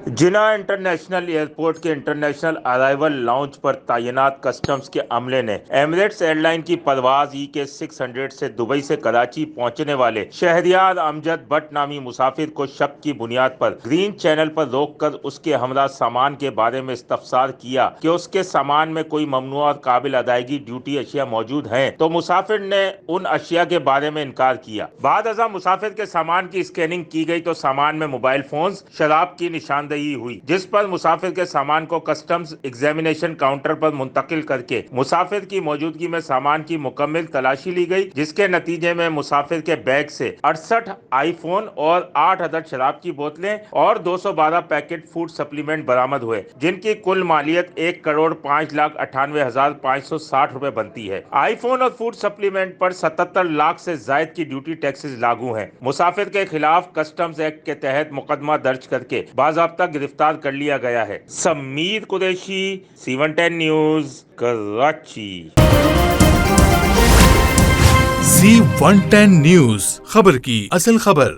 जिना international airport के international arrival lounge पर तैनात कस्टम्स के अमले ने एमिरेट्स एयरलाइन की परवाज EK 600 से दुबई से कराची पहुंचने वाले शहरियार अमजद भट्ट नामी मुसाफिर को शक की बुनियाद पर ग्रीन चैनल पर रोककर उसके हमरा सामान के बारे में इस्तफसार किया कि उसके सामान में कोई ममनुआ और काबिल अदायगी ड्यूटी अशिया मौजूद हैं, तो मुसाफिर ने उन अशिया के बारे में इनकार किया। बाद अज़ा मुसाफिर के सामान की स्कैनिंग की गई तो सामान में मोबाइल फोन्स, शराब की निशानदेही हुई, जिस पर मुसाफिर के सामान को कस्टम्स एग्जामिनेशन काउंटर पर मुंतकिल करके मुसाफिर की मौजूदगी में सामान की मुकम्मल तलाशी ली गई, जिसके नतीजे में मुसाफिर के बैग से 68 आईफोन और 8 अदद शराब की बोतलें और 212 पैकेट फूड सप्लीमेंट बरामद हुए, जिनकी कुल मालियत 1,05,98,560 रुपए बनती है। आईफोन और फूड सप्लीमेंट पर 77 लाख से जायद की ड्यूटी टैक्सेस लागू हैं। मुसाफिर के खिलाफ कस्टम्स एक्ट के तहत मुकदमा दर्ज करके बाज़ाब्ता गिरफ्तार कर लिया गया है। Sameer Qureshi, C110 news, Karachi. C110 news, खबर की असल खबर।